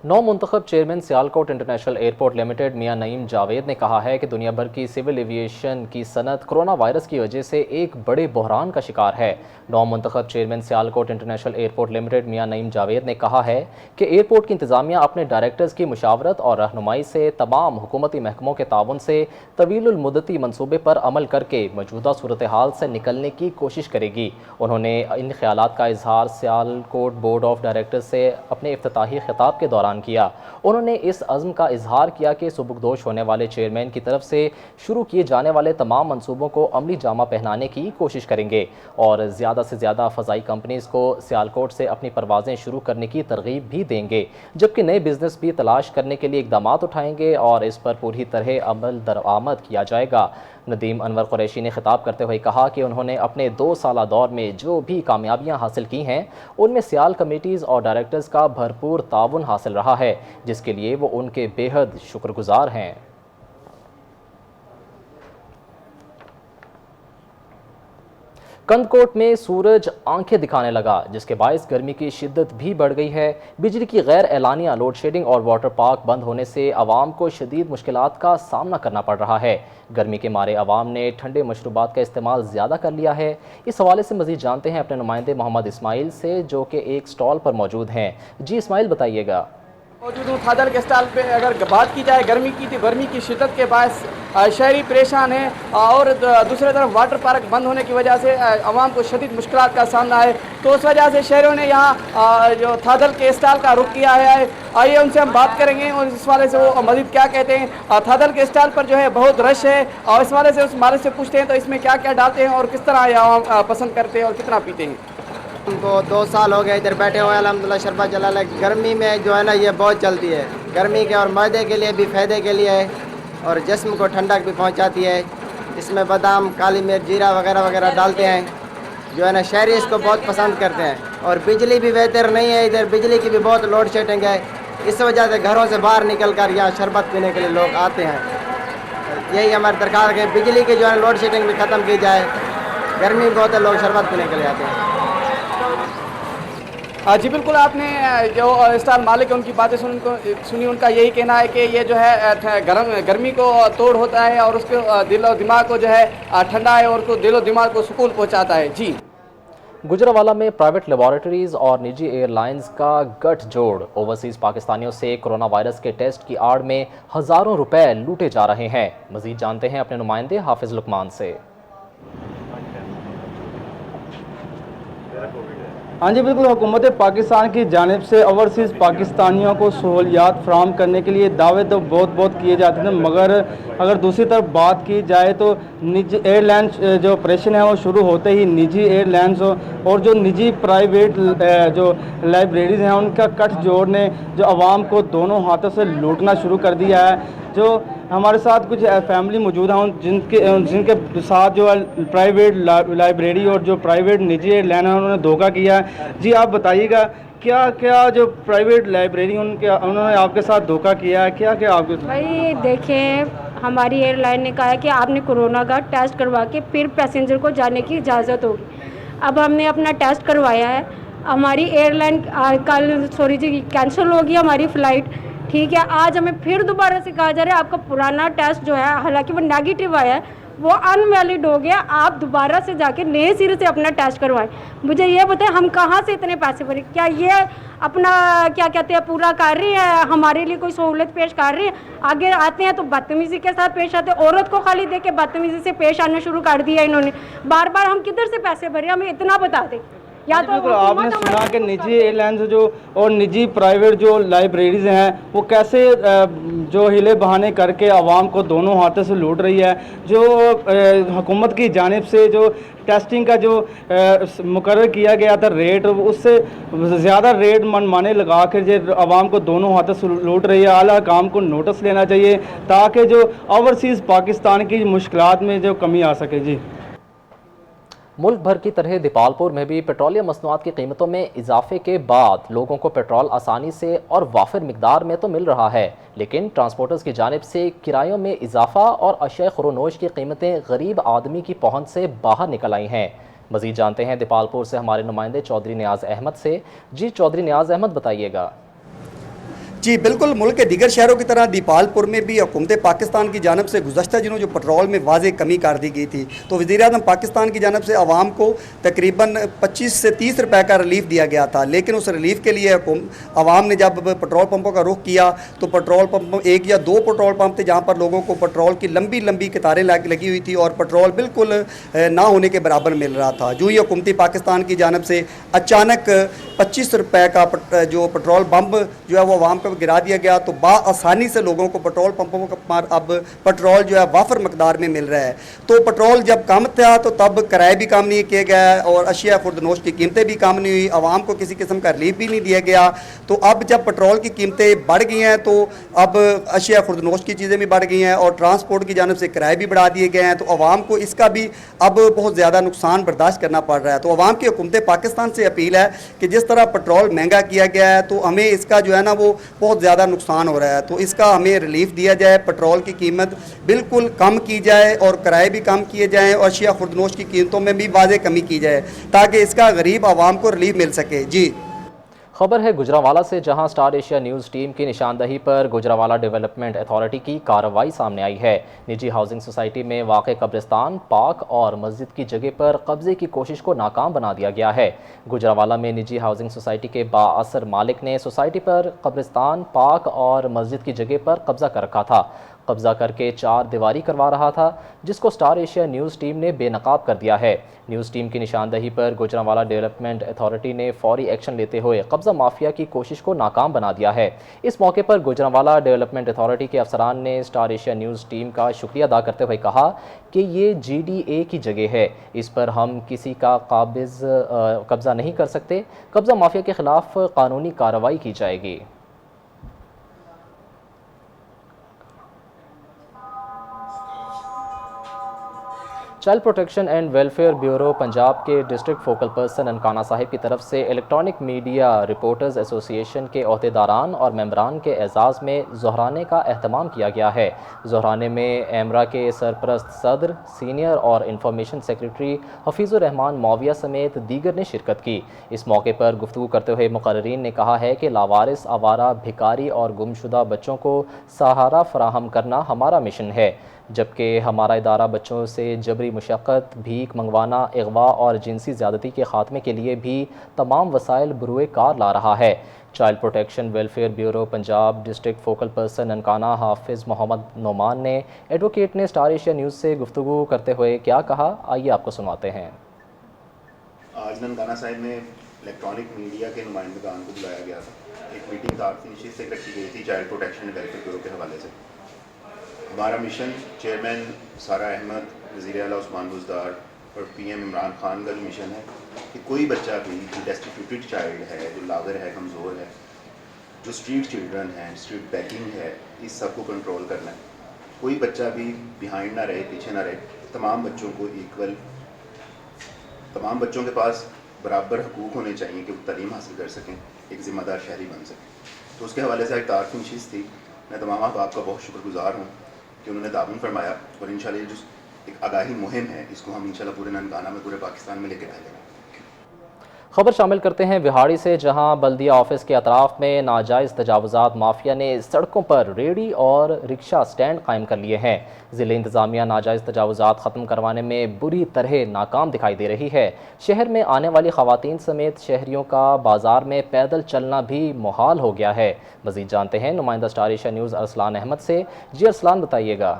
नौ मुंतखब chairman Sialkot international airport limited Mian Naeem Javed ने कहा है कि दुनिया भर की सिविल एविएशन की सनत कोरोना वायरस की वजह से एक बड़े बहरान का शिकार है। नौ मुंतखब chairman Sialkot international airport limited Mian Naeem Javed ने कहा है कि एयरपोर्ट की इंतजामिया अपने डायरेक्टर्स की मुशावरत और रहनुमाई से तमाम हुकूमती महकमों के ताउन से तवीलुल मुद्दती मनसूबे पर अमल करके मौजूदा सूरत हाल से निकलने की कोशिश करेगी। उन्होंने इन ख्यालात का इजहार सियालकोट बोर्ड ऑफ डायरेक्टर्स से अपने इफ्तिताही खिताब के दौरान किया। उन्होंने इस अज़्म का इजहार किया कि सुबुकदोश होने वाले चेयरमैन की तरफ से शुरू किए जाने वाले तमाम मंसूबों को अमली जामा पहनाने की कोशिश करेंगे और ज़्यादा से ज़्यादा फ़ज़ाई कंपनीज़ को सियालकोट से अपनी परवाज़ें शुरू करने की तरगीब भी देंगे, जबकि नए बिजनेस भी तलाश करने के लिए इकदाम उठाएंगे और इस पर पूरी तरह अमल दरामद किया जाएगा। नदीम अनवर कुरैशी ने खिताब करते हुए कहा कि उन्होंने अपने 2 साला दौर में जो भी कामयाबियां हासिल की हैं उनमें सियाल कमेटीज़ और डायरेक्टर्स का भरपूर ताउन हासिल रहा है, जिसके लिए वो उनके बेहद शुक्रगुजार हैं। कंदकोट में सूरज आंखें दिखाने लगा, जिसके बायस गर्मी की शिद्दत भी बढ़ गई है। बिजली की गैर एलानिया लोड शेडिंग और वाटर पार्क बंद होने से आवाम को शदीद मुश्किलात का सामना करना पड़ रहा है। गर्मी के मारे आवाम ने ठंडे मशरूबात का इस्तेमाल ज़्यादा कर लिया है। इस हवाले से मज़ीद जानते हैं अपने नुमाइंदे मोहम्मद इस्माइल से, जो कि एक स्टॉल पर मौजूद हैं। जी इस्माइल, बताइएगा। मौजूद हूँ थादल के स्टॉल पे। अगर बात की जाए गर्मी की, तो गर्मी की शिद्दत के बायस शहरी परेशान है और दूसरी तरफ वाटर पार्क बंद होने की वजह से आवाम को शदीद मुश्किलात का सामना है। तो उस वजह से शहरों ने यहाँ जो थादल के स्टॉल का रुख किया है। आइए उनसे हम बात करेंगे और इस वाले से वो मज़ीद क्या कहते हैं। थादल के स्टॉल पर जो है बहुत रश है और इस वाले से उस मालिक से पूछते हैं तो इसमें क्या क्या डालते हैं और किस तरह ये आवाम पसंद करते हैं और कितना पीते हैं। हमको 2 साल हो गए इधर बैठे हुए, अल्हम्दुलिल्लाह शरबत जलाल। गर्मी में जो है ना ये बहुत चलती है, गर्मी के और मैदे के लिए भी फ़ायदे के लिए है और जिस्म को ठंडक भी पहुंचाती है। इसमें बादाम, काली मिर्च, जीरा वगैरह वगैरह डालते हैं, जो है ना शहरी इसको बहुत पसंद करते हैं। और बिजली भी बेहतर नहीं है, इधर बिजली की भी बहुत लोड शेडिंग है। इस वजह से घरों से बाहर निकल कर यहाँ शरबत पीने के लिए लोग आते हैं। यही हमारी दरकार है, बिजली की जो है लोड शेडिंग भी ख़त्म की जाए। गर्मी बहुत है, लोग शरबत पीने के लिए आते हैं। जी बिल्कुल, आपने जो स्टॉल मालिक है उनकी बातें सुनी। उनका यही कहना है कि ये जो है गर्मी को तोड़ होता है और उसके दिल और दिमाग को जो है ठंडा है और उसको दिल और दिमाग को सुकून पहुंचाता है। जी, गुजरावाला में प्राइवेट लेबॉरेटरीज और निजी एयरलाइंस का गठजोड़। ओवरसीज पाकिस्तानियों से कोरोना वायरस के टेस्ट की आड़ में हज़ारों रुपए लूटे जा रहे हैं। मजीद जानते हैं अपने नुमाइंदे हाफिज लुकमान से। हाँ जी बिल्कुल, हुकूमत पाकिस्तान की जानिब से ओवरसीज़ पाकिस्तानियों को सहूलियात फ़राहम करने के लिए दावे तो बहुत किए जाते थे, मगर अगर दूसरी तरफ बात की जाए तो निजी एयरलाइंस जो ऑपरेशन है वो शुरू होते ही निजी एयरलाइंस और जो निजी प्राइवेट जो लाइब्रेरीज़ हैं उनका गठजोड़ ने जो आवाम को दोनों हाथों से लूटना शुरू कर दिया है। जो हमारे साथ कुछ फैमिली मौजूद हैं जिनके साथ जो है प्राइवेट लाइब्रेरी और जो प्राइवेट निजी एयरलाइन है उन्होंने धोखा किया है। जी आप बताइएगा, क्या क्या जो प्राइवेट लाइब्रेरी उन्होंने आपके साथ धोखा किया है, क्या क्या आपके? भाई देखें, हमारी एयरलाइन ने कहा है कि आपने कोरोना का टेस्ट करवा के फिर पैसेंजर को जाने की इजाज़त होगी। अब हमने अपना टेस्ट करवाया है, हमारी एयरलाइन कैंसिल होगी हमारी फ़्लाइट। ठीक है, आज हमें फिर दोबारा से कहा जा रहा है आपका पुराना टेस्ट जो है, हालांकि वो नेगेटिव आया है, वो अनवैलिड हो गया, आप दोबारा से जाके नए सिरे से अपना टेस्ट करवाएं। मुझे ये बताएं, हम कहाँ से इतने पैसे भरें? क्या ये अपना क्या कहते हैं पूरा कर रही है, हमारे लिए कोई सहूलत पेश कर रही है? आगे आते हैं तो बदतमीज़ी के साथ पेश आते हैं। औरत को खाली दे के बदतमीज़ी से पेश आना शुरू कर दिया इन्होंने। बार बार हम किधर से पैसे भरें, हमें इतना बता दें। या तो आपने सुना कि निजी एयरलाइंस जो और निजी प्राइवेट जो लाइब्रेरीज हैं वो कैसे जो हिले बहाने करके आवाम को दोनों हाथों से लूट रही है। जो हुकूमत की जानिब से जो टेस्टिंग का जो मुकर्रर किया गया था रेट, उससे ज़्यादा रेट मनमाने लगा कर जो आवाम को दोनों हाथों से लूट रही है। आला काम को नोटिस लेना चाहिए ताकि जो ओवरसीज़ पाकिस्तान की मुश्किलात में जो कमी आ सके। जी, मुल्क भर की तरह दीपालपुर में भी पेट्रोलियम मसनूआत की कीमतों में इजाफे के बाद लोगों को पेट्रोल आसानी से और वाफिर मिकदार में तो मिल रहा है, लेकिन ट्रांसपोर्टर्स की जानिब से किरायों में इजाफा और अशिया खुरोनोश की कीमतें गरीब आदमी की पहुंच से बाहर निकल आई हैं। मजीद जानते हैं दीपालपुर से हमारे नुमाइंदे चौधरी नियाज अहमद से। जी चौधरी नियाज अहमद, बताइएगा। जी बिल्कुल, मुल्क के दीगर शहरों की तरह दीपालपुर में भी हुकूमत पाकिस्तान की जानब से गुज़श्ता दिनों जो पेट्रोल में वाज़ेह कमी कर दी गई थी, तो वज़ीर-ए-आज़म पाकिस्तान की जानब से आवाम को तकरीबन 25 से 30 रुपए का रिलीफ दिया गया था। लेकिन उस रिलीफ के लिए आवाम ने जब पेट्रोल पंपों का रुख किया तो पेट्रोल पंप, एक या दो पेट्रोल पंप थे जहाँ पर लोगों को पेट्रोल की लंबी लंबी कतारें लगी हुई थी और पेट्रोल बिल्कुल ना होने के बराबर मिल रहा था। जो ही हुकूमत पाकिस्तान की जानब से अचानक 25 रुपए का जो पेट्रोल पंप जो है वो आवाम को गिरा दिया गया, तो आसानी से लोगों को पेट्रोल पंपों पर अब पेट्रोल जो है वाफर मकदार में मिल रहा है। तो पेट्रोल जब कम था तो तब किराए भी कम नहीं किए गए और अशिया खुर्दनोश की कीमतें भी कम नहीं हुई, आवाम को किसी किस्म का रिलीफ भी नहीं दिया गया। तो अब जब पेट्रोल की कीमतें बढ़ गई हैं तो अब अशिया खुर्दनोश की चीज़ें भी बढ़ गई हैं और ट्रांसपोर्ट की जानब से किराए भी बढ़ा दिए गए हैं, तो आवाम को इसका भी अब बहुत ज़्यादा नुकसान बर्दाश्त करना पड़ रहा है। तो आवाम की हुकूमत पाकिस्तान से अपील है कि जिस तरह पेट्रोल महंगा किया गया है तो हमें इसका जो है ना वो बहुत ज़्यादा नुकसान हो रहा है, तो इसका हमें रिलीफ दिया जाए, पेट्रोल की कीमत बिल्कुल कम की जाए और किराए भी कम किए जाएँ और अशिया खुर्दनोश की कीमतों में भी वाज़ेह कमी की जाए ताकि इसका गरीब आवाम को रिलीफ मिल सके। जी खबर है गुजरांवाला से, जहां स्टार एशिया न्यूज़ टीम की निशानदही पर गुजरांवाला डेवलपमेंट अथॉरिटी की कार्रवाई सामने आई है। निजी हाउसिंग सोसाइटी में वाक़ कब्रिस्तान, पार्क और मस्जिद की जगह पर कब्जे की कोशिश को नाकाम बना दिया गया है। गुजरांवाला में निजी हाउसिंग सोसाइटी के बाअसर मालिक ने सोसाइटी पर कब्रिस्तान, पार्क और मस्जिद की जगह पर कब्जा कर रखा था। कब्जा करके 4 दीवारी करवा रहा था, जिसको स्टार एशिया न्यूज़ टीम ने बेनकाब कर दिया है। न्यूज़ टीम की निशानदही पर गुजरांवाला डेवलपमेंट अथॉरिटी ने फौरी एक्शन लेते हुए कब्जा माफिया की कोशिश को नाकाम बना दिया है। इस मौके पर गुजरांवाला डेवलपमेंट अथॉरिटी के अफसरान ने स्टार एशिया न्यूज़ टीम का शुक्रिया अदा करते हुए कहा कि ये GDA की जगह है, इस पर हम किसी का कब्जा नहीं कर सकते। कब्जा माफिया के खिलाफ कानूनी कार्रवाई की जाएगी। Child protection and welfare bureau Punjab के district focal person Nankana Sahib की तरफ से इलेक्ट्रॉनिक मीडिया रिपोर्टर्स एसोसिएशन के अहदेदारान और मेंबरान के एजाज़ में ज़ोहराने का अहतमाम किया गया है। ज़ोहराने में एमरा के सरपरस्त सदर, सीनियर और इंफॉर्मेशन सेक्रेटरी हफीज़ुर रहमान मौविया समेत दीगर ने शिरकत की। इस मौके पर गुफ्तगू करते हुए मुकर्रीन ने कहा है कि लावारिस, आवारा, भिखारी और गुमशुदा बच्चों को सहारा फराहम करना हमारा मिशन है, जबकि हमारा इदारा बच्चों से जबरी मुशक्क़त, भीख मंगवाना, अगवा और जिनसी ज़्यादती के ख़ात्मे के लिए भी तमाम वसाइल बरूए कार ला रहा है। Child protection welfare bureau Punjab district focal person Nankana हाफिज़ मोहम्मद नोमान ने एडवोकेट ने स्टार एशिया न्यूज़ से गुफ्तगू करते हुए क्या कहा, आइए आपको सुनाते हैं। आज ननकाना साहिब में इलेक्ट्रॉनिक मीडिया के नुमाइंदगान को बुलाया गया था। एक मीटिंग तारफ़ी नशीद से रखी गई थी चाइल्ड प्रोटेक्शन वेलफेयर ब्यूरो के हवाले से। हमारा मिशन चेयरमैन सारा अहमद, वज़ीर आला उस्मान बुज़दार और PM इमरान खान का जो मिशन है कि कोई बच्चा भी जो डेस्टिट्यूटेड चाइल्ड है, जो लागर है, कमज़ोर है, जो स्ट्रीट चिल्ड्रन है, स्ट्रीट बैकिंग है, इस सब को कंट्रोल करना है। कोई बच्चा भी बिहाइंड ना रहे, पीछे ना रहे। तमाम बच्चों को इक्वल, तमाम बच्चों के पास बराबर हकूक़ होने चाहिए कि वो तालीम हासिल कर सकें, एक ज़िम्मेदार शहरी बन सकें। तो उसके हवाले से एक तारफ़ी नशीद थी। मैं तमाम आप का बहुत शुक्रगुज़ार हूँ कि उन्होंने ताउन फरमाया और इंशाल्लाह जो एक आगाही मुहिम है इसको हम इंशाल्लाह पूरे ननकाना में, पूरे पाकिस्तान में लेकर फैलेंगे। खबर शामिल करते हैं बिहाड़ी से, जहां बल्दिया ऑफिस के अतराफ में नाजायज़ तजावुज़ात माफिया ने सड़कों पर रेडी और रिक्शा स्टैंड कायम कर लिए हैं। ज़िले इंतज़ामिया नाजायज़ तजावुज़ात ख़त्म करवाने में बुरी तरह नाकाम दिखाई दे रही है। शहर में आने वाली ख़वातीन समेत शहरियों का बाज़ार में पैदल चलना भी मुहाल हो गया है। मज़ीद जानते हैं नुमाइंदा Star Asia News Arsalan Ahmed से। जी अरसलान, बताइएगा।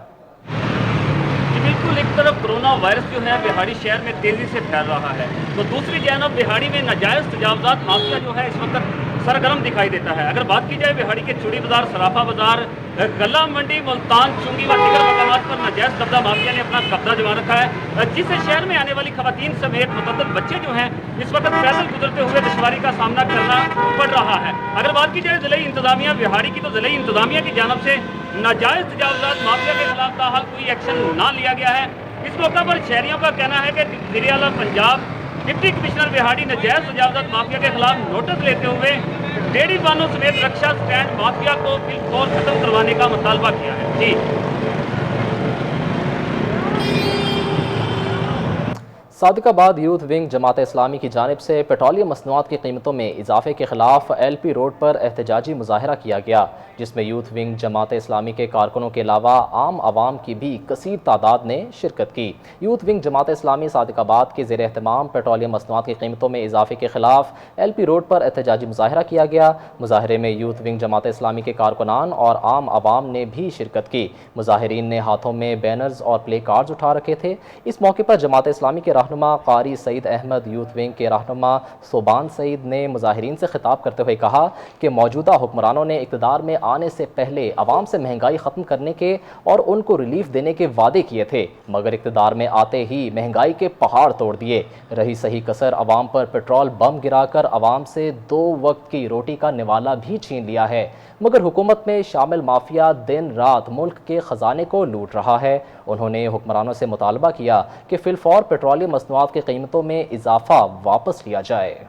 बिल्कुल, एक तरफ कोरोना वायरस जो है बिहाड़ी शहर में तेज़ी से फैल रहा है, तो दूसरी जानब बिहाड़ी में नाजायज़ तजावुज़ात माफिया जो है इस वक्त सरगर्म दिखाई देता है। अगर बात की जाए बिहाड़ी के चूड़ी बाज़ार, सराफा बाज़ार, गला मंडी, मुल्तान चुंगी व दीगर मकामात पर नाजायज़ कब्जा माफिया ने अपना कब्जा जमा रखा है, जिससे शहर में आने वाली खवातीन समेत मुतअद्दिद बच्चे जो हैं इस वक्त पैदल गुजरते हुए दुश्वारी का सामना करना पड़ रहा है। अगर बात की जाए ज़िले इंतज़ामिया बिहाड़ी की, तो ज़िले इंतज़ामिया की जानब से नाजायज़ तजावुज़ात माफिया के खिलाफ ताहाल कोई एक्शन ना लिया गया है। इस मौका पर शहरियों का कहना है कि वज़ीर आला पंजाब, डिप्टी कमिश्नर बिहाड़ी ने नाजायज़ तजावुज़ात माफिया के खिलाफ नोटिस लेते हुए डेयरी वाहनों समेत रक्षा स्टैंड माफिया को बिल्कुल खत्म करवाने का मुतालबा किया है। जी। सादिकाबाद यूथ विंग जमात इस्लामी की जानिब से पेट्रोलियम मसनूआत की कीमतों में इजाफे के खिलाफ LP रोड पर एहतजाजी मुजाहरा किया गया, जिसमें यूथ विंग जमात इस्लामी के कारकुनों के अलावा आम आवाम की भी कसीर तादाद ने शिरकत की। यूथ विंग जमात इस्लामी सादिकाबाद के ज़ेर एहतमाम पेट्रोलियम मसनूआत की कीमतों में इजाफे के खिलाफ LP रोड पर एहतजाजी मुजाहरा किया गया। मुजाहरे में यूथ विंग जमात इस्लामी के कारकुनान और आम आवाम ने भी शिरकत की। मुजाहिरीन ने हाथों में बैनर्स और प्ले कार्ड्स उठा रखे थे। इस मौके पर जमात इस्लामी के रहनुमा कारी सईद अहमद, यूथ विंग के रहनुमा सोबान सईद ने मुजाहिरीन से खिताब करते हुए कहा कि मौजूदा हुक्मरानों ने इक़्तिदार में आने से पहले अवाम से महंगाई ख़त्म करने के और उनको रिलीफ देने के वादे किए थे, मगर इक़्तिदार में आते ही महंगाई के पहाड़ तोड़ दिए। रही सही कसर अवाम पर पेट्रोल बम गिराकर अवाम से 2 वक्त की रोटी का निवाला भी छीन लिया है, मगर हुकूमत में शामिल माफिया दिन रात मुल्क के ख़जाने को लूट रहा है। उन्होंने हुक्मरानों से मुतालबा किया कि फिलफौर पेट्रोलियम मसनूआत की कीमतों में इजाफा वापस लिया जाए।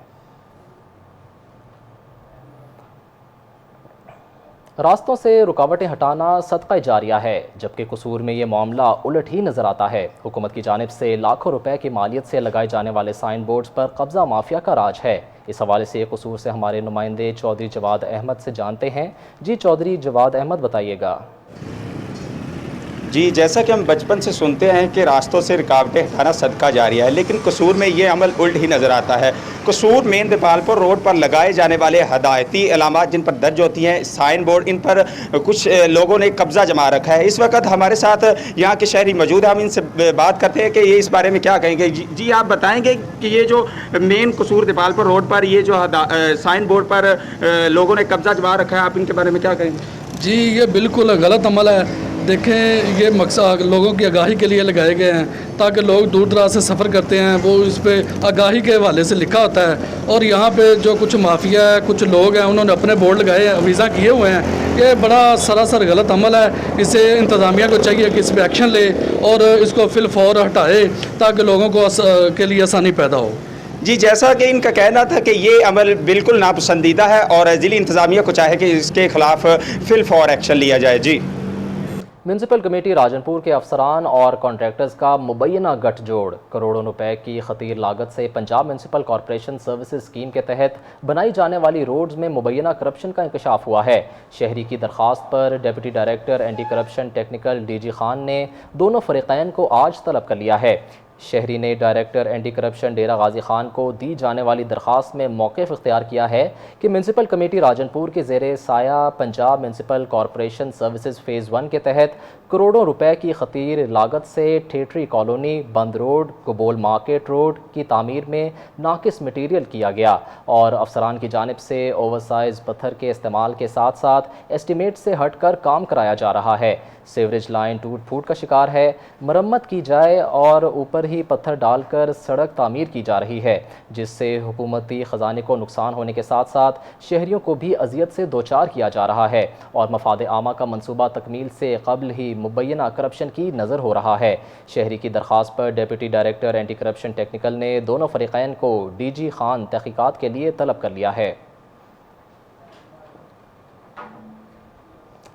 रास्तों से रुकावटें हटाना सदका जारिया है, जबकि कसूर में ये मामला उलट ही नज़र आता है। हुकूमत की जानिब से लाखों रुपए की मालियत से लगाए जाने वाले साइन बोर्ड्स पर कब्ज़ा माफिया का राज है। इस हवाले से कसूर से हमारे नुमाइंदे चौधरी जवाद अहमद से जानते हैं। जी चौधरी जवाद अहमद, बताइएगा। जी, जैसा कि हम बचपन से सुनते हैं कि रास्तों से रुकावटें हटाना सदका जारिया है, लेकिन कसूर में ये अमल उल्ट ही नज़र आता है। कसूर मेन दीपालपुर रोड पर लगाए जाने वाले हदायती अलामात जिन पर दर्ज होती हैं साइन बोर्ड, इन पर कुछ लोगों ने कब्ज़ा जमा रखा है। इस वक्त हमारे साथ यहाँ के शहरी मौजूद हैं, हम इनसे बात करते हैं कि ये इस बारे में क्या कहेंगे। जी, आप बताएँगे कि ये जो मेन कसूर दीपालपुर रोड पर ये जो साइन बोर्ड पर लोगों ने कब्ज़ा जमा रखा है, आप इनके बारे में क्या कहेंगे? जी, ये बिल्कुल गलत अमल है। देखें, ये मकसद लोगों की आगाही के लिए लगाए गए हैं ताकि लोग दूर दराज से सफ़र करते हैं, वो इस पर आगाही के हवाले से लिखा होता है। और यहाँ पे जो कुछ माफिया है, कुछ लोग हैं, उन्होंने अपने बोर्ड लगाए हैं, वीज़ा किए हुए हैं। ये बड़ा सरासर गलत अमल है। इसे इंतज़ामिया को चाहिए कि इस पर एक्शन ले और इसको फिलफौर हटाए ताकि लोगों को के लिए आसानी पैदा हो। जी, जैसा कि इनका कहना था कि ये अमल बिल्कुल नापसंदीदा है और ज़िली इंतज़ामिया को चाहे कि इसके खिलाफ फिलफौर एक्शन लिया जाए। जी, म्यूनसिपल कमेटी राजनपुर के अफसरान और कॉन्ट्रैक्टर्स का मुबैना गठजोड़ करोड़ों रुपए की खतीर लागत से Punjab municipal corporation services scheme के तहत बनाई जाने वाली रोड्स में मुबैना करप्शन का इंकशाफ हुआ है। शहरी की दरख्वास्त पर deputy director anti corruption technical DG Khan ने दोनों फरीकैन को आज तलब कर लिया है। शहरी ने डायरेक्टर एंटी करप्शन डेरा गाजी खान को दी जाने वाली दरख्वास्त में मौक़िफ़ इख्तियार किया है कि म्यूनसिपल कमेटी राजनपुर के ज़ेरे साया Punjab municipal corporation services phase 1 के तहत करोड़ों रुपए की खतीर लागत से ठेठरी कॉलोनी, बंद रोड, कबोल मार्केट रोड की तामीर में नाकिस मटीरियल किया गया और अफसरान की जानिब से ओवरसाइज पत्थर के इस्तेमाल के साथ साथ एस्टीमेट से हट कर काम कराया जा रहा है। सीवरेज लाइन टूट फूट का शिकार है, मरम्मत की जाए और ऊपर ही पत्थर डालकर सड़क तामीर की जा रही है, जिससे हुकूमती ख़जाने को नुकसान होने के साथ साथ शहरियों को भी अजियत से दोचार किया जा रहा है और मफाद आमा का मंसूबा तकमील से कबल ही मुबैना करप्शन की नज़र हो रहा है। शहरी की दरख्वास्त पर deputy director anti corruption technical ने दोनों फरीकैन को DG खान तहकीकात के लिए तलब कर लिया है।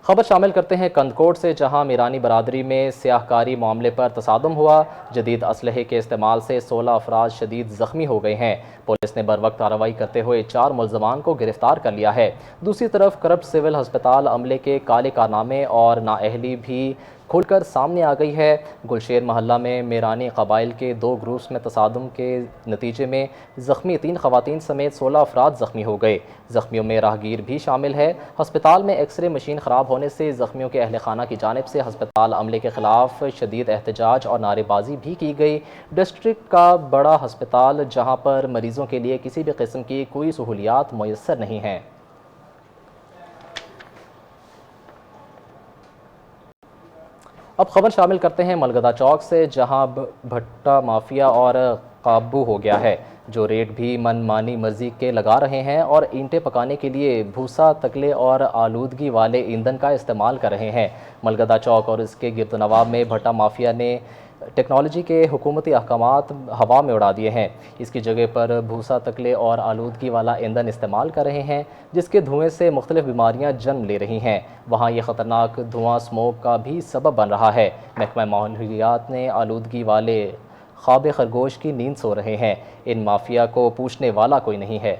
खबर शामिल करते हैं कंदकोट से, जहां मीरानी बरादरी में स्याहकारी मामले पर तसादुम हुआ। जदीद असलहे के इस्तेमाल से 16 अफराद शदीद ज़ख्मी हो गए हैं। पुलिस ने बर वक्त कार्रवाई करते हुए 4 मुल्ज़मान को गिरफ्तार कर लिया है। दूसरी तरफ करप्ट सिविल हस्पताल अमले के काले कारनामे और नाअहली भी खुलकर सामने आ गई है। गुलशेर महल्ला में मीरानी कबाइल के 2 ग्रुप्स में तसादुम के नतीजे में ज़ख्मी 3 ख़वातीन समेत 16 अफराद ज़ख्मी हो गए। ज़ख्मियों में राहगीर भी शामिल है। हस्पताल में एक्सरे मशीन ख़राब होने से ज़ख्मियों के अहल खाना की जानिब से हस्पताल अमले के ख़िलाफ़ शदीद एहतजाज और नारेबाजी भी की गई। डिस्ट्रिक्ट का बड़ा हस्पताल जहाँ पर मरीज़ों के लिए किसी भी किस्म की कोई सहूलियात मुयस्सर नहीं हैं। अब खबर शामिल करते हैं मलगदा चौक से, जहां भट्टा माफिया और काबू हो गया है, जो रेट भी मनमानी मर्जी के लगा रहे हैं और ईंटें पकाने के लिए भूसा, तकले और आलूदगी वाले ईंधन का इस्तेमाल कर रहे हैं। मलगदा चौक और इसके गिरदनवाब में भट्टा माफिया ने टेक्नोलॉजी के हुकूमती अहकामात हवा में उड़ा दिए हैं। इसकी जगह पर भूसा, तकले और आलूदगी वाला ईंधन इस्तेमाल कर रहे हैं, जिसके धुएं से मुख्तलिफ बीमारियां जन्म ले रही हैं। वहाँ ये ख़तरनाक धुआं स्मोक का भी सबब बन रहा है। महकमा माहौलियात ने आलूदगी वाले ख्वाब खरगोश की नींद सो रहे हैं। इन माफिया को पूछने वाला कोई नहीं है।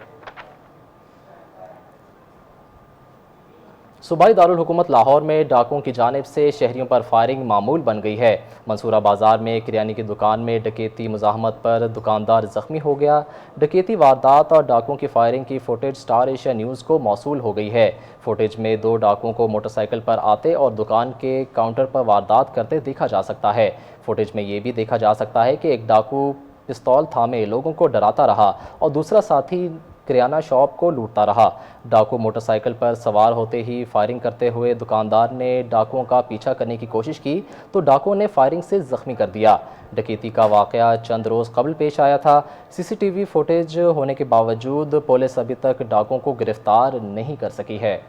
सूबाई दारुल हुकूमत लाहौर में डाकुओं की जानिब से शहरियों पर फायरिंग मामूल बन गई है। मंसूरा बाजार में किराने की दुकान में डकैती मुज़ाहमत पर दुकानदार ज़ख्मी हो गया। डकैती वारदात और डाकुओं की फायरिंग की फुटेज स्टार एशिया न्यूज़ को मौसूल हो गई है। फुटेज में 2 डाकुओं को मोटरसाइकिल पर आते और दुकान के काउंटर पर वारदात करते देखा जा सकता है। फुटेज में ये भी देखा जा सकता है कि एक डाकू पिस्तौल थामे लोगों को डराता रहा और दूसरा साथी किराना शॉप को लूटता रहा। डाकू मोटरसाइकिल पर सवार होते ही फायरिंग करते हुए दुकानदार ने डाकुओं का पीछा करने की कोशिश की तो डाकुओं ने फायरिंग से ज़ख्मी कर दिया। डकैती का वाक़या चंद रोज़ कबल पेश आया था। सीसीटीवी फुटेज होने के बावजूद पुलिस अभी तक डाकुओं को गिरफ्तार नहीं कर सकी है।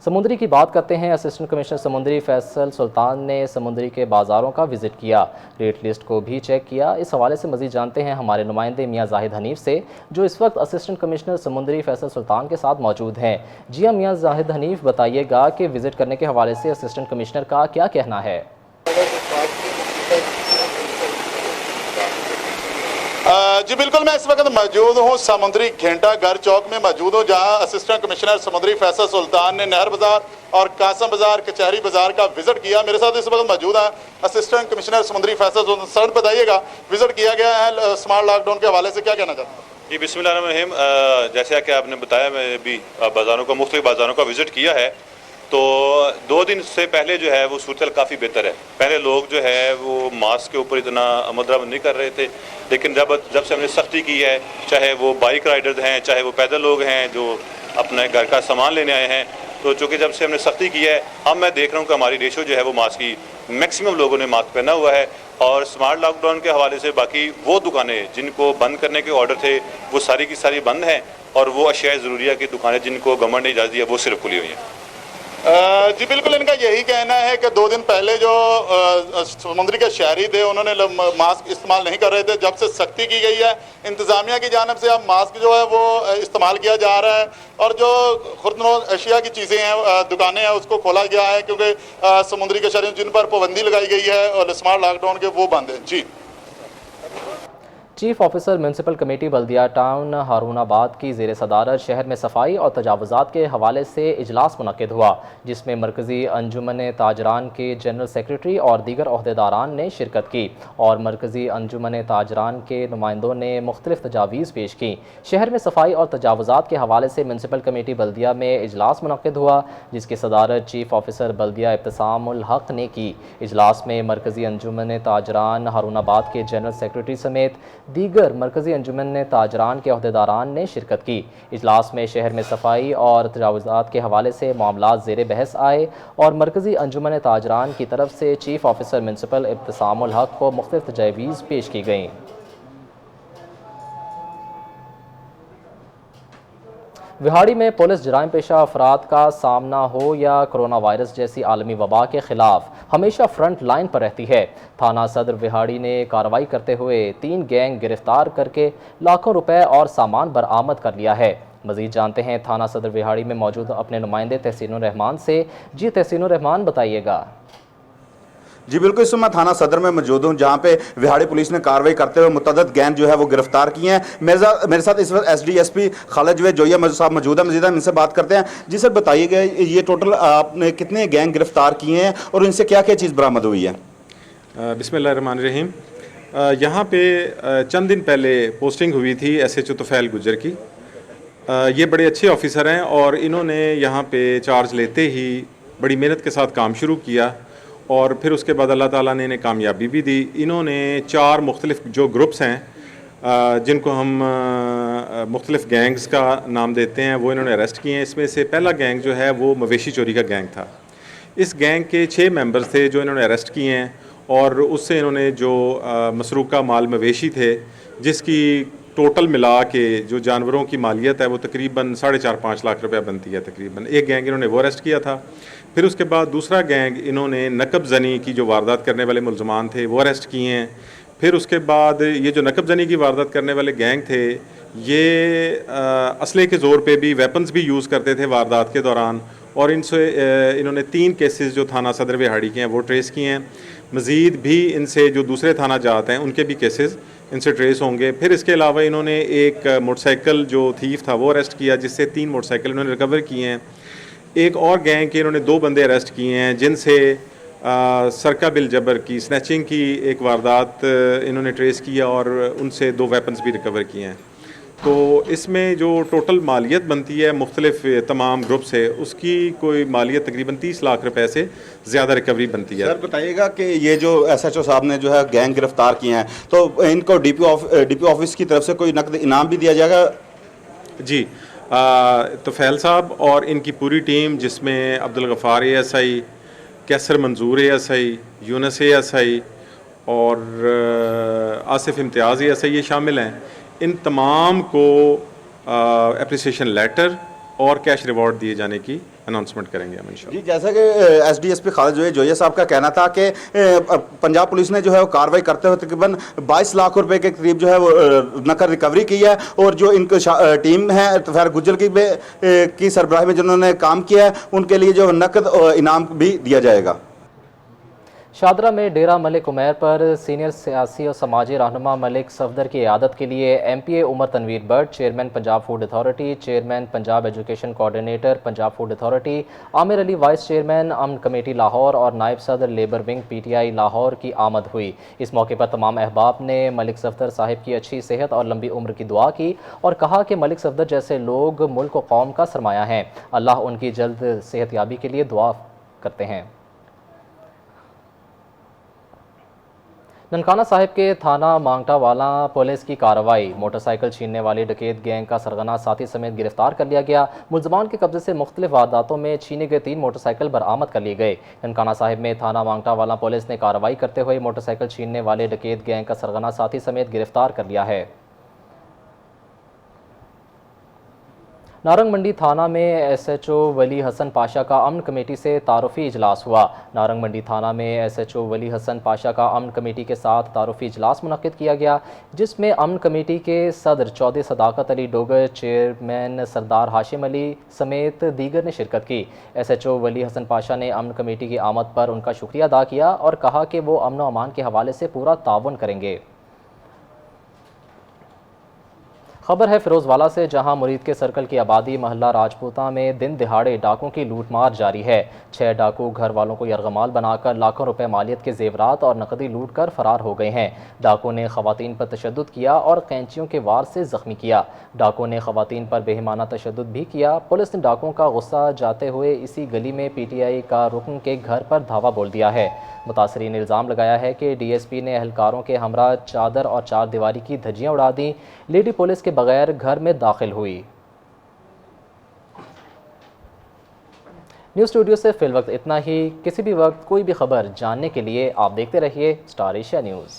समुंदरी की बात करते हैं। असिस्टेंट कमिश्नर समुंदरी फैसल सुल्तान ने समुंदरी के बाज़ारों का विज़िट किया, रेट लिस्ट को भी चेक किया। इस हवाले से मज़ीद जानते हैं हमारे नुमाइंदे मियाँ जाहिद हनीफ से, जो इस वक्त असिस्टेंट कमिश्नर समुंदरी फैसल सुल्तान के साथ मौजूद हैं। जी हाँ मियाँ जाहिद हनीफ, बताइएगा कि विज़िट करने के हवाले से असिस्टेंट कमिश्नर का क्या कहना है? जी बिल्कुल, मैं इस वक्त मौजूद हूँ समुंदरी घंटा घर चौक में मौजूद हूँ, जहाँ असिस्टेंट कमिश्नर समुंदरी फैसल सुल्तान ने नहर बाज़ार और कासम बाज़ार कचहरी बाज़ार का विजिट किया। मेरे साथ इस वक्त मौजूद है असिस्टेंट कमिश्नर समुंदरी फैसल सुल्तान। सर बताइएगा, विजिट किया गया है स्मार्ट लॉकडाउन के हवाले से, क्या कहना चाहते हैं? जी बिस्मिल्लाहिर्रहमानिर्रहीम, जैसे कि आपने बताया, मैं भी बाज़ारों का मुख्तलिफ बाज़ारों का विज़िट किया है। तो 2 दिन से पहले जो है वो सूरत काफ़ी बेहतर है। पहले लोग जो है वो मास्क के ऊपर इतना अमल नहीं कर रहे थे, लेकिन जब से हमने सख्ती की है, चाहे वो बाइक राइडर्स हैं, चाहे वो पैदल लोग हैं जो अपने घर का सामान लेने आए हैं, तो चूँकि जब से हमने सख्ती की है, अब मैं देख रहा हूँ कि हमारी रेशो जो है वो मास्क की, मैक्सिमम लोगों ने मास्क पहना हुआ है। और स्मार्ट लॉकडाउन के हवाले से बाकी वो दुकानें जिनको बंद करने के ऑर्डर थे वो सारी की सारी बंद हैं, और वो अशिया ज़रूरिया की दुकानें जिनको गवर्नमेंट ने इजाज़त दी है वो सिर्फ खुली हुई हैं। जी बिल्कुल, इनका यही कहना है कि 2 दिन पहले जो समुंदरी के शहरी थे उन्होंने मास्क इस्तेमाल नहीं कर रहे थे। जब से सख्ती की गई है इंतज़ामिया की जानिब से, अब मास्क जो है वो इस्तेमाल किया जा रहा है, और जो खुर्दनोश अशिया की चीज़ें हैं, दुकानें हैं, उसको खोला गया है, क्योंकि समुंदरी के शहरी जिन पर पाबंदी लगाई गई है और स्मार्ट लॉकडाउन के, वो बंद है। जी चीफ ऑफिसर म्यूनसिपल कमेटी बल्दिया टाउन हारूनाबाद की ज़ेर सदारत शहर में सफाई और तजावुज़ात के हवाले से इजलास मुनक़िद हुआ, जिसमें मरकज़ी अंजुमन ताजरान के जनरल सेक्रेटरी और दीगर अहदेदारान ने शिरकत की और मरकज़ी अंजुमन ताजरान के नुमाइंदों ने मुख्तलिफ तजावीज़ पेश की। शहर में सफाई और तजावुज़ात के हवाले से म्यूनसिपल कमेटी बल्दिया में इजलास मुनक़िद हुआ, जिसकी सदारत चीफ ऑफिसर बल्दिया इब्तिसामुल हक़ ने की। इजलास में मरकज़ी अंजुमन ताजरान हारूनाबाद के जनरल सेक्रेटरी समेत दीगर मरकज़ी अंजुमन ताजरान के अहदेदारान ने शिरकत की। इजलास में शहर में सफाई और तजावुज़ात के हवाले से मामलात ज़ेर बहस आए और मरकज़ी अंजुमन ताजरान की तरफ से चीफ ऑफिसर म्यूनसिपल इब्तिसामुल हक़ को मुख्तलिफ तजावीज़ पेश की गईं। विहाड़ी में पुलिस जराइम पेशा अफराद का सामना हो या कोरोना वायरस जैसी आलमी वबा के खिलाफ हमेशा फ्रंट लाइन पर रहती है। थाना सदर विहाड़ी ने कार्रवाई करते हुए 3 गैंग गिरफ्तार करके लाखों रुपए और सामान बरामद कर लिया है। मज़ीद जानते हैं थाना सदर विहाड़ी में मौजूद अपने नुमाइंदे तहसीनुर रहमान से। जी तहसीनुर रहमान, बताइएगा। जी बिल्कुल, इस समय थाना सदर में मौजूद हूँ, जहाँ पे विहाड़ी पुलिस ने कार्रवाई करते हुए मुतअद्दिद गैंग जो है वो गिरफ्तार किए हैं। मेरे साथ इस वक्त SDSP खालिद जवेद जोया साहब मौजूद है। मजीद हम इनसे बात करते हैं। जी सर, बताइएगा ये टोटल आपने कितने गैंग गिरफ्तार किए हैं और इनसे क्या क्या चीज़ बरामद हुई है? बिस्मिल्लाहिर्रहमानिर्रहीम, यहाँ पे चंद दिन पहले पोस्टिंग हुई थी SHO तुफैल गुज्जर की। ये बड़े अच्छे ऑफिसर हैं और इन्होंने यहाँ पे चार्ज लेते ही बड़ी मेहनत के साथ काम शुरू किया और फिर उसके बाद अल्लाह ताला ने इन्हें कामयाबी भी दी। इन्होंने 4 मुख्तलिफ जो ग्रुप्स हैं जिनको हम मुख्तलिफ गैंग्स का नाम देते हैं, वो इन्होंने अरेस्ट किए हैं। इसमें से पहला गैंग जो है वो मवेशी चोरी का गैंग था। इस गैंग के 6 मेंबर्स थे जो इन्होंने अरेस्ट किए हैं और उससे इन्होंने जो मसरूका माल मवेशी थे, जिसकी टोटल मिला के जो जानवरों की मालियत है वो तकरीबन 4.5-5 लाख रुपया बनती है तकरीबन। एक गैंग इन्होंने वो अरेस्ट किया था। फिर उसके बाद दूसरा गैंग इन्होंने नकब जनी की जो वारदात करने वाले मुलजमान थे वो अरेस्ट किए हैं। फिर उसके बाद ये जो नकब जनी की वारदात करने वाले गैंग थे, ये असले के ज़ोर पे भी वेपन्स भी यूज़ करते थे वारदात के दौरान और इनसे इन्होंने 3 केसेस जो थाना सदर बिहाड़ी के हैं वो ट्रेस किए हैं। मज़ीद भी इनसे जो दूसरे थाना जाते हैं उनके भी केसेस इनसे ट्रेस होंगे। फिर इसके अलावा इन्होंने एक मोटरसाइकिल जो थीफ था वो अरेस्ट किया, जिससे 3 मोटरसाइकिल इन्होंने रिकवर किए हैं। एक और गैंग के इन्होंने 2 बंदे अरेस्ट किए हैं, जिनसे सरका बिल जबर की स्नैचिंग की एक वारदात इन्होंने ट्रेस किया और उनसे 2 वेपन्स भी रिकवर किए हैं। तो इसमें जो टोटल मालियत बनती है मुख्तलिफ तमाम ग्रुप से, उसकी कोई मालियत तकरीबन 30 लाख रुपए से ज़्यादा रिकवरी बनती है। सर बताइएगा कि ये जो SHO साहब ने जो है गैंग गिरफ्तार किए हैं, तो इनको DPO ऑफिस की तरफ से कोई नकद इनाम भी दिया जाएगा? जी, तोफैल साहब और इनकी पूरी टीम, जिसमें अब्दुल गफ़ार ASI, कैसर मंजूर ASI, यूनस ASI और आसिफ इम्तियाज़ ASI ये शामिल हैं। इन तमाम को एप्रिसिएशन लेटर और कैश रिवॉर्ड दिए जाने की अनाउंसमेंट करेंगे हम इंशाल्लाह। जी, जैसा कि SDSP खालिद जोया साहब का कहना था कि पंजाब पुलिस ने जो है वो कार्रवाई करते हुए तकरीबन 22 लाख रुपए के करीब जो है वो नकद रिकवरी की है, और जो इनकी टीम है तोफैल गुज्जर की सरबराही में जिन्होंने काम किया है उनके लिए जो नकद इनाम भी दिया जाएगा। शादरा में डेरा मलिक उमैर पर सीनियर सियासी और समाजी रहनुमा मलिक सफदर की इयादत के लिए MPA Umar Tanveer Butt, chairman Punjab food authority, chairman Punjab education coordinator Punjab food authority, Aamir Ali vice chairman Aman committee Lahore और नायब सदर लेबर विंग PTI लाहौर की आमद हुई। इस मौके पर तमाम अहबाब ने मलिक सफदर साहिब की अच्छी सेहत और लंबी उम्र की दुआ की और कहा कि मलिक सफदर जैसे लोग मुल्क व कौम का सरमाया हैं। अल्लाह उनकी जल्द सेहतयाबी के लिए दुआ करते हैं। ननकाना साहिब के थाना मांगटा वाला पुलिस की कार्रवाई, मोटरसाइकिल छीनने वाली डकैत गैंग का सरगना साथी समेत गिरफ्तार कर लिया गया। मुलजमान के कब्जे से मुख्तलिफ वारदातों में छीने गए 3 मोटरसाइकिल बरामद कर लिए गए। ननकाना साहिब में थाना मांगटा वाला पुलिस ने कार्रवाई करते हुए मोटरसाइकिल छीनने वाले डकैत गैंग का सरगना साथी समेत गिरफ्तार कर लिया है। नारंग मंडी थाना में SHO वली हसन पाशा का अमन कमेटी से तारुफी इजलास हुआ। नारंग मंडी थाना में SHO वली हसन पाशा का अमन कमेटी के साथ तारुफी इजलास मुनक्किद किया गया, जिसमें अमन कमेटी के सदर चौधरी सदाकत अली डोगर, चेयरमैन सरदार हाशिम अली समेत दीगर ने शिरकत की। SHO वली हसन पाशा ने अमन कमेटी की आमद पर उनका शुक्रिया अदा किया और कहा कि वो अमन व अमान के हवाले से पूरा ताउन करेंगे। खबर है फिरोजवाला से, जहां मुरीद के सर्कल की आबादी महल्ला राजपूता में दिन दिहाड़े डाकों की लूटमार जारी है। 6 डाकू घर वालों को यरगमाल बनाकर लाखों रुपए मालियत के जेवरात और नकदी लूट कर फरार हो गए हैं। डाकों ने खवातीन पर तशद्दुद किया और कैंचियों के वार से जख्मी किया। डाकों ने खवातीन पर बेईमाना तशद्दुद भी किया। पुलिस ने डाकों का गुस्सा जाते हुए इसी गली में PTI का रुकन के घर पर धावा बोल दिया है। मुतासरीन ने इल्ज़ाम लगाया है कि DSP ने एहलकारों के हमरा चादर और 4 दीवारी की धज्जियाँ उड़ा दी। लेडी पुलिस के बगैर घर में दाखिल हुई। न्यूज़ स्टूडियो से फिल वक्त इतना ही। किसी भी वक्त कोई भी खबर जानने के लिए आप देखते रहिए स्टार एशिया न्यूज़।